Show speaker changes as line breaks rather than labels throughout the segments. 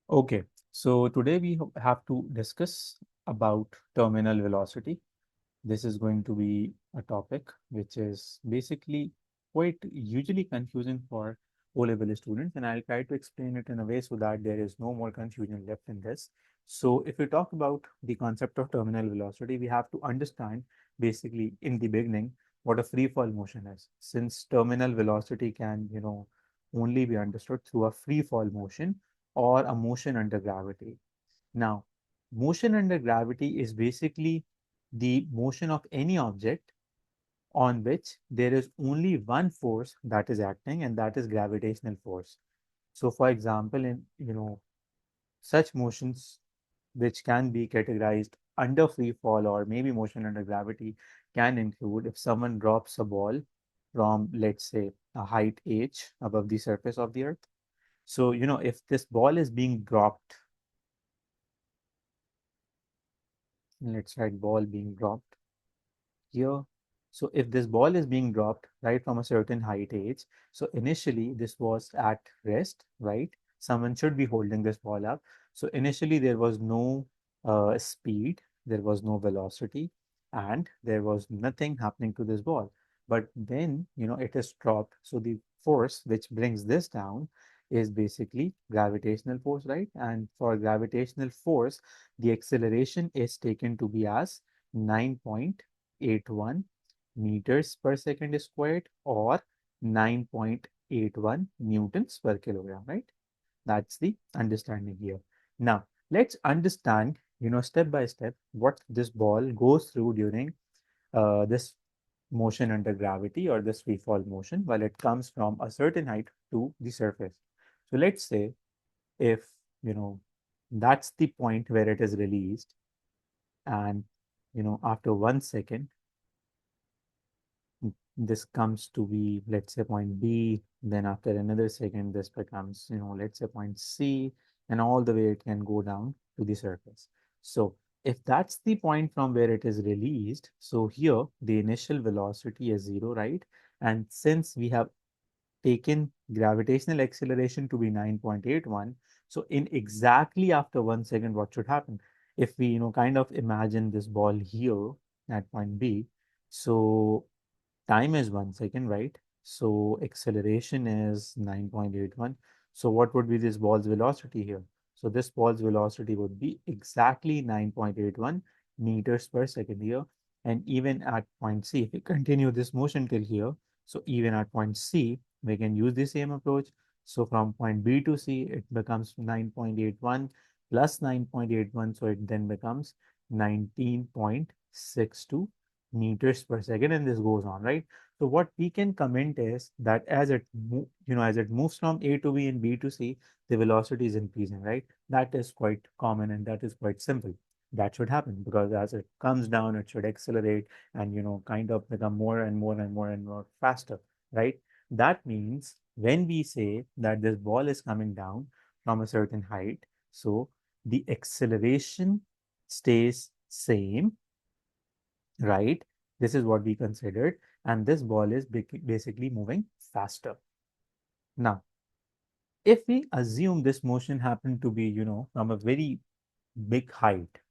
Okay, so today we have to discuss about terminal velocity. This is going to be a topic which is basically quite usually confusing for O-level students, and I'll try to explain it in a way so that there is no more confusion left in this. So if we talk about the concept of terminal velocity, we have to understand basically in the beginning what a free fall motion is. Since terminal velocity can, only be understood through a free fall motion or a motion under gravity. Now, motion under gravity is basically the motion of any object on which there is only one force that is acting, and that is gravitational force. So, for example, in such motions which can be categorized under free fall or maybe motion under gravity can include if someone drops a ball from, let's say, a height h above the surface of the earth. So, if this ball is being dropped, let's write ball being dropped here. So if this ball is being dropped right from a certain height age, so initially this was at rest, right? Someone should be holding this ball up. So initially there was no speed, there was no velocity, and there was nothing happening to this ball. But then, it is dropped. So the force which brings this down is basically gravitational force, right? And for gravitational force, the acceleration is taken to be as 9.81 meters per second squared or 9.81 newtons per kilogram, right? That's the understanding here. Now, let's understand, step by step what this ball goes through during this motion under gravity or this free fall motion while it comes from a certain height to the surface. So let's say if, you know, that's the point where it is released and, after 1 second, this comes to be, let's say, point B, then after another second, this becomes, let's say point C, and all the way it can go down to the surface. So if that's the point from where it is released, so here the initial velocity is zero, right? And since we have taken gravitational acceleration to be 9.81, so in exactly after 1 second, what should happen? If we, kind of imagine this ball here at point B, so time is 1 second, right? So acceleration is 9.81. So what would be this ball's velocity here? So this ball's velocity would be exactly 9.81 meters per second here. And even at point C, if we continue this motion till here, so even at point C, we can use the same approach. So from point B to C, it becomes 9.81 plus 9.81. So it then becomes 19.62 meters per second, and this goes on, right? So what we can comment is that as it moves from A to B and B to C, the velocity is increasing, right? That is quite common and that is quite simple. That should happen because as it comes down, it should accelerate and kind of become more and more and more and more faster, right? That means when we say that this ball is coming down from a certain height, so the acceleration stays same, right? This is what we considered, and this ball is basically moving faster. Now, if we assume this motion happened to be, from a very big height,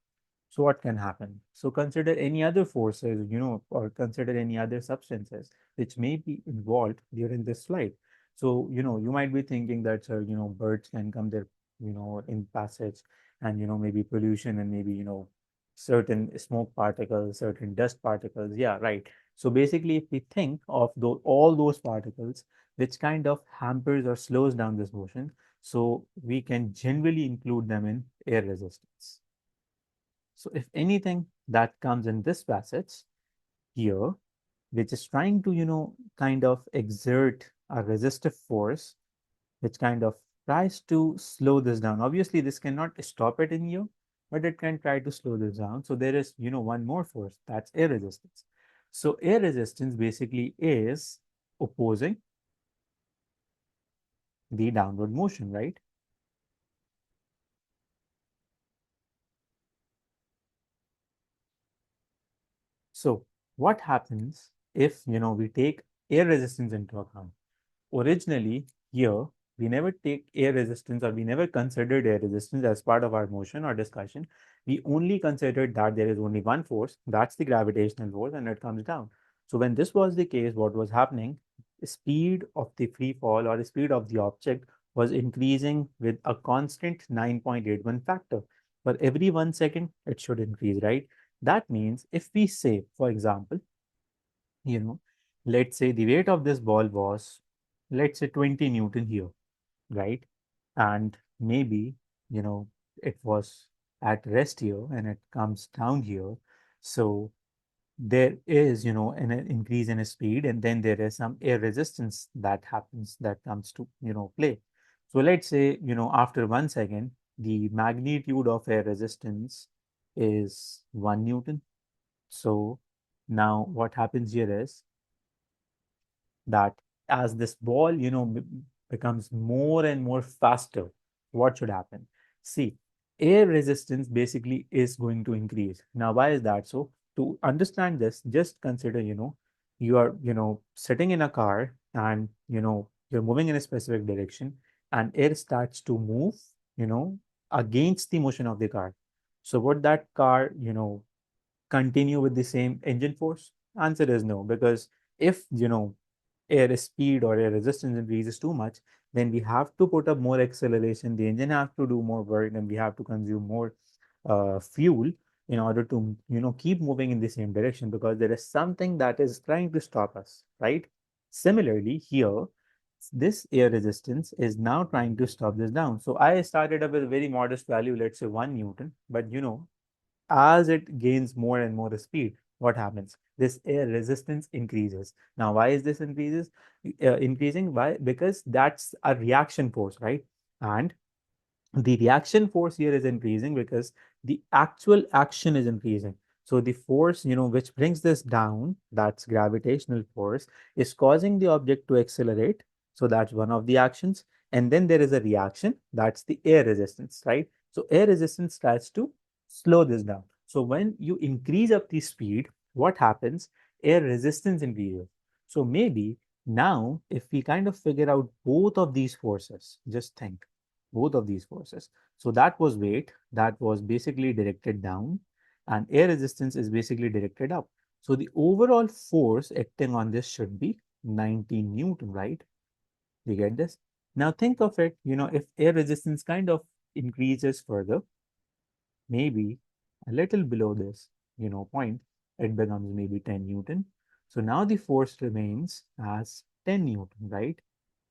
so what can happen? So consider any other forces, or consider any other substances which may be involved during this flight. So, you might be thinking that, birds can come there, in passage and, maybe pollution and maybe, certain smoke particles, certain dust particles. Yeah, right. So basically, if we think of all those particles, which kind of hampers or slows down this motion, so we can generally include them in air resistance. So if anything that comes in this passage here, which is trying to, kind of exert a resistive force, which kind of tries to slow this down. Obviously, this cannot stop it in you, but it can try to slow this down. So there is, one more force, that's air resistance. So air resistance basically is opposing the downward motion, right? So what happens if, we take air resistance into account? Originally, here We never take air resistance, or we never considered air resistance as part of our motion or discussion. We only considered that there is only one force, that's the gravitational force, and it comes down. So when this was the case, what was happening? The speed of the free fall, or the speed of the object, was increasing with a constant 9.81 factor. For every 1 second, it should increase, right? That means if we say, for example, you know, let's say the weight of this ball was, let's say 20 Newton here, right? And maybe, you know, it was at rest here and it comes down here. So there is, an increase in speed, and then there is some air resistance that happens, that comes to, play. So let's say, after 1 second, the magnitude of air resistance is 1 Newton. So now what happens here is that as this ball, becomes more and more faster, what should happen? See, air resistance basically is going to increase. Now, why is that so? To understand this, just consider, you are, sitting in a car, and, you're moving in a specific direction, and air starts to move, you know, against the motion of the car. So would that car, continue with the same engine force? Answer is no, because if, air speed or air resistance increases too much, then we have to put up more acceleration. The engine has to do more work, and we have to consume more fuel in order to, keep moving in the same direction, because there is something that is trying to stop us, right? Similarly, here, this air resistance is now trying to stop this down. So I started up with a very modest value, let's say 1 Newton, but as it gains more and more speed, what happens? This air resistance increases. Now, why is this increasing? Why? Because that's a reaction force, right? And the reaction force here is increasing because the actual action is increasing. So the force, which brings this down, that's gravitational force, is causing the object to accelerate. So that's one of the actions. And then there is a reaction, that's the air resistance, right? So air resistance tries to slow this down. So when you increase up the speed, what happens? Air resistance increases. So maybe now, if we kind of figure out both of these forces, just think both of these forces. So that was weight, that was basically directed down, and air resistance is basically directed up. So the overall force acting on this should be 19 Newton, right? You get this? Now think of it, if air resistance kind of increases further, maybe a little below this, point, it becomes maybe 10 Newton. So now the force remains as 10 Newton, right?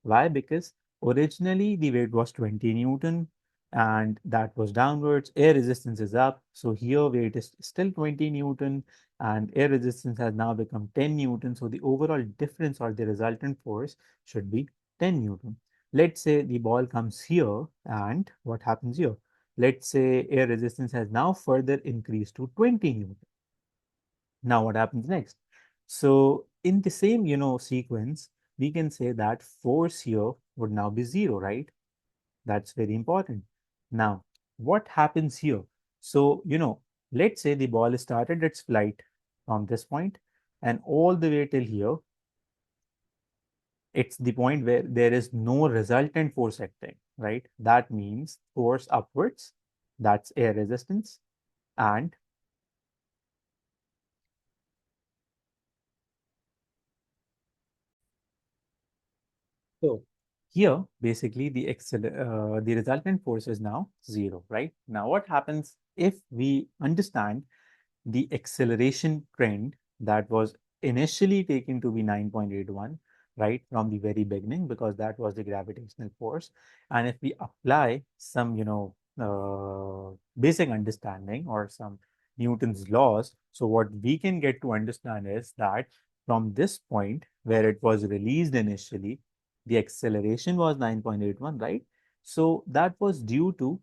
Why? Because originally the weight was 20 Newton, and that was downwards. Air resistance is up. So here weight is still 20 Newton, and air resistance has now become 10 Newton. So the overall difference, or the resultant force, should be 10 Newton. Let's say the ball comes here, and what happens here? Let's say air resistance has now further increased to 20 Newton. Now what happens next? So in the same, sequence, we can say that force here would now be zero, right? That's very important. Now, what happens here? So, let's say the ball started its flight from this point, and all the way till here, it's the point where there is no resultant force acting, right? That means force upwards, that's air resistance, and so here, basically, the resultant force is now zero, right? Now, what happens if we understand the acceleration trend that was initially taken to be 9.81, right, from the very beginning, because that was the gravitational force. And if we apply some, basic understanding, or some Newton's laws, so what we can get to understand is that from this point where it was released initially, the acceleration was 9.81, right? So that was due to,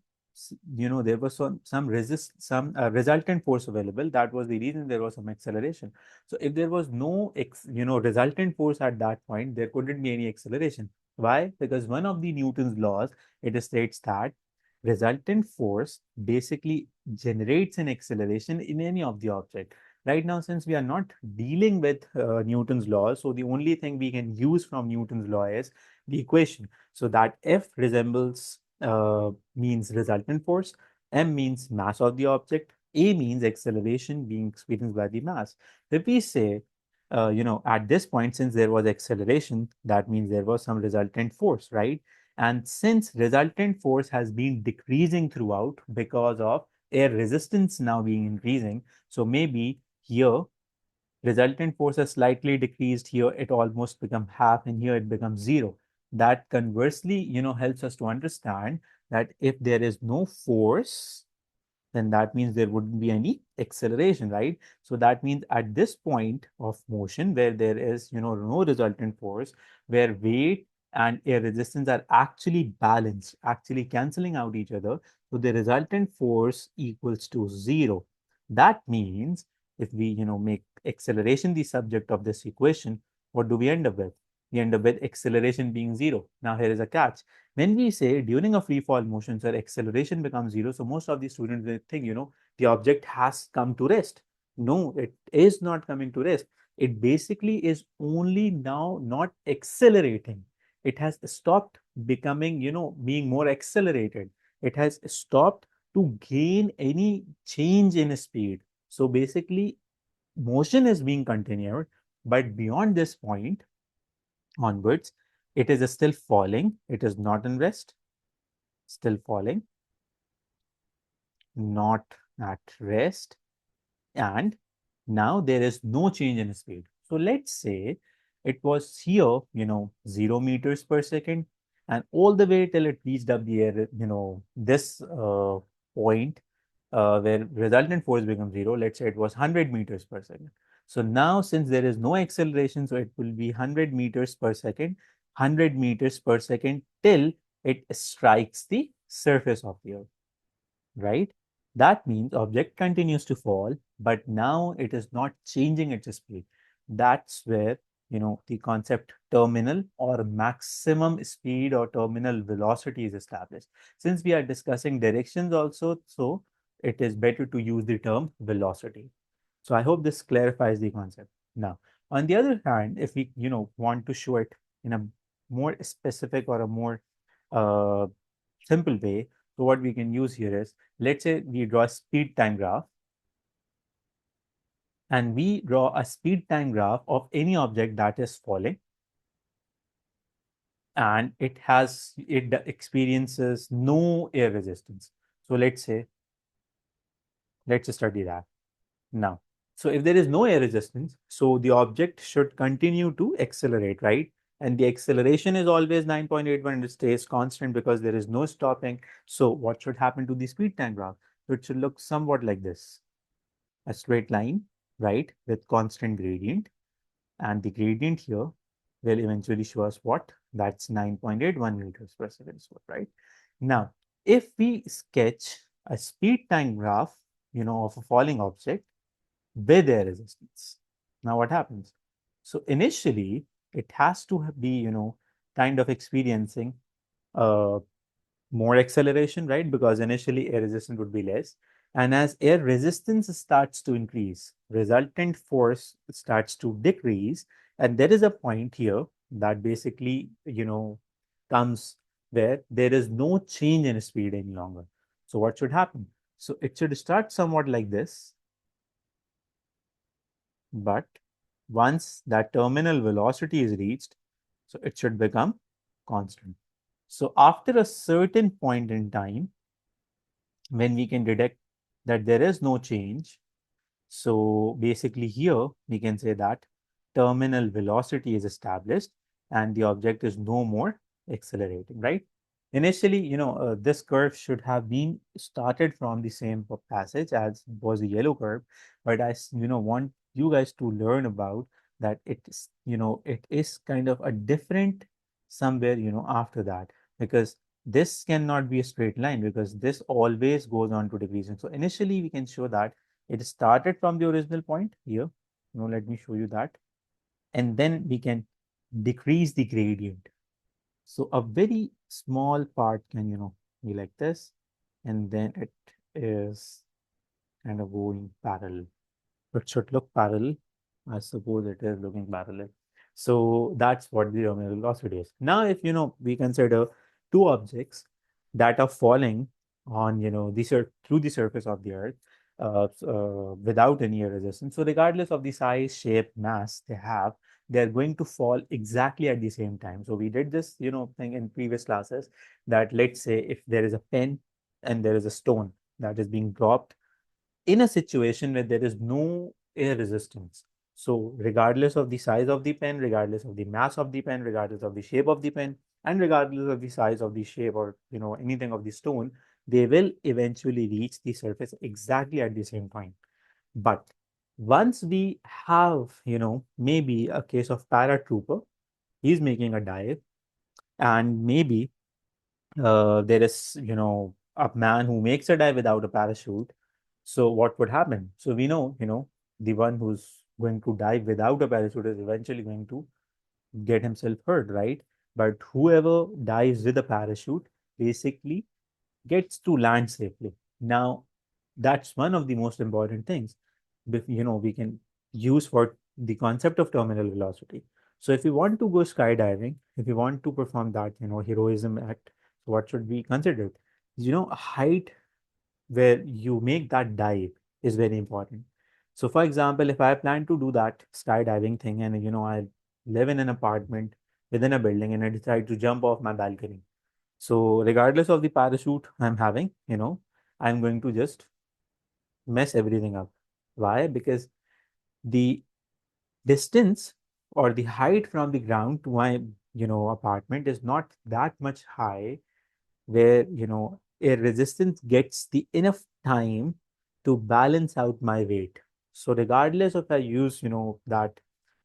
there was some resultant force available. That was the reason there was some acceleration. So if there was no resultant force at that point, there couldn't be any acceleration. Why? Because one of the Newton's laws, it states that resultant force basically generates an acceleration in any of the object. Right now, since we are not dealing with Newton's law, so the only thing we can use from Newton's law is the equation. So that F resembles means resultant force, M means mass of the object, A means acceleration being experienced by the mass. If we say, at this point, since there was acceleration, that means there was some resultant force, right? And since resultant force has been decreasing throughout because of air resistance now being increasing, so maybe here resultant force has slightly decreased, here it almost become half, and here it becomes zero. That conversely, helps us to understand that if there is no force, then that means there wouldn't be any acceleration, right? So that means at this point of motion where there is, no resultant force, where weight and air resistance are actually balanced, actually canceling out each other, so the resultant force equals to zero. That means if we, make acceleration the subject of this equation, what do we end up with? We end up with acceleration being zero. Now here is a catch. When we say during a free fall motion, sir, acceleration becomes zero, so most of the students will think, the object has come to rest. No, it is not coming to rest. It basically is only now not accelerating. It has stopped becoming, being more accelerated. It has stopped to gain any change in speed. So basically, motion is being continued, but beyond this point onwards, it is still falling. It is not in rest, still falling, not at rest, and now there is no change in speed. So let's say it was here, 0 meters per second, and all the way till it reached up the air, this point where resultant force becomes zero. Let's say it was 100 meters per second. So now, since there is no acceleration, so it will be 100 meters per second, 100 meters per second till it strikes the surface of the earth, right? That means object continues to fall, but now it is not changing its speed. That's where, the concept terminal or maximum speed or terminal velocity is established. Since we are discussing directions also, so it is better to use the term velocity. So I hope this clarifies the concept. Now, on the other hand, if we, want to show it in a more specific or a more uh, simple way, so what we can use here is, let's say we draw a speed time graph, and we draw a speed time graph of any object that is falling, and it experiences no air resistance. So let's study that now. So if there is no air resistance, so the object should continue to accelerate, right? And the acceleration is always 9.81 and it stays constant because there is no stopping. So what should happen to the speed time graph? So it should look somewhat like this. A straight line, right, with constant gradient. And the gradient here will eventually show us what? That's 9.81 meters per second square, right? Now, if we sketch a speed time graph, of a falling object with air resistance. Now, what happens? So initially, it has to be, kind of experiencing uh, more acceleration, right? Because initially air resistance would be less. And as air resistance starts to increase, resultant force starts to decrease. And there is a point here that basically, comes where there is no change in speed any longer. So what should happen? So it should start somewhat like this, but once that terminal velocity is reached, so it should become constant. So after a certain point in time, when we can detect that there is no change, so basically here we can say that terminal velocity is established and the object is no more accelerating, right? Initially, this curve should have been started from the same passage as was the yellow curve, but I, want you guys to learn about that it is, it is kind of a different somewhere, after that, because this cannot be a straight line because this always goes on to decreasing. So initially we can show that it started from the original point here. Let me show you that. And then we can decrease the gradient. So a very small part can, be like this. And then it is kind of going parallel. It should look parallel. I suppose it is looking parallel. So that's what the terminal velocity is. Now, if we consider two objects that are falling on through the surface of the Earth without any air resistance. So regardless of the size, shape, mass they have, they're going to fall exactly at the same time. So we did this thing in previous classes, that let's say if there is a pen and there is a stone that is being dropped in a situation where there is no air resistance. So, regardless of the size of the pen, regardless of the mass of the pen, regardless of the shape of the pen, and regardless of the size of the shape or anything of the stone, they will eventually reach the surface exactly at the same point. But once we have, maybe a case of paratrooper, he's making a dive, and maybe there is, a man who makes a dive without a parachute. So what would happen? So we know, the one who's going to dive without a parachute is eventually going to get himself hurt, right? But whoever dives with a parachute basically gets to land safely. Now, that's one of the most important things we can use for the concept of terminal velocity. So if you want to go skydiving, if you want to perform that heroism act, what should be considered? Height where you make that dive is very important. So for example, if I plan to do that skydiving thing, and I live in an apartment within a building and I decide to jump off my balcony, so regardless of the parachute I'm having, I'm going to just mess everything up. Why? Because the distance or the height from the ground to my, apartment is not that much high where, air resistance gets the enough time to balance out my weight. So regardless if I use, that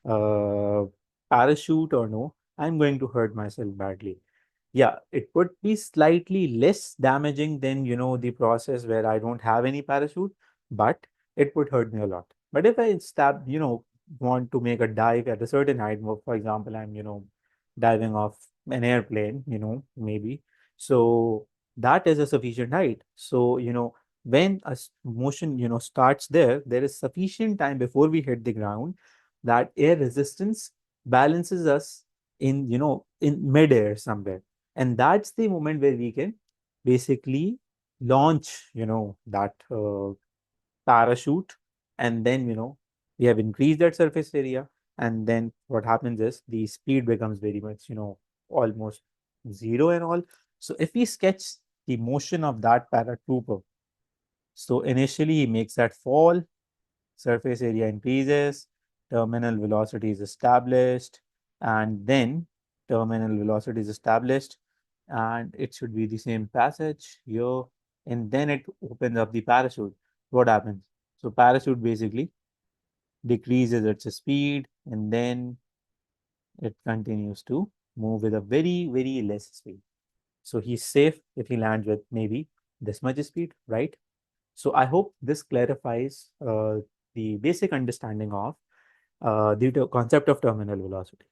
uh, parachute or no, I'm going to hurt myself badly. Yeah, it would be slightly less damaging than, the process where I don't have any parachute, but it would hurt me a lot. But if I want to make a dive at a certain height, for example, I'm, diving off an airplane, maybe. So that is a sufficient height. So, when motion, starts there, there is sufficient time before we hit the ground that air resistance balances us in midair somewhere, and that's the moment where we can basically launch that parachute, and then we have increased that surface area, and then what happens is the speed becomes very much almost zero and all. So if we sketch the motion of that paratrooper, so initially he makes that fall, surface area increases, terminal velocity is established, and then terminal velocity is established, and it should be the same passage here, and then it opens up the parachute. What happens? So parachute basically decreases its speed, and then it continues to move with a very, very less speed. So he's safe if he lands with maybe this much speed, right? So I hope this clarifies the basic understanding of the concept of terminal velocity.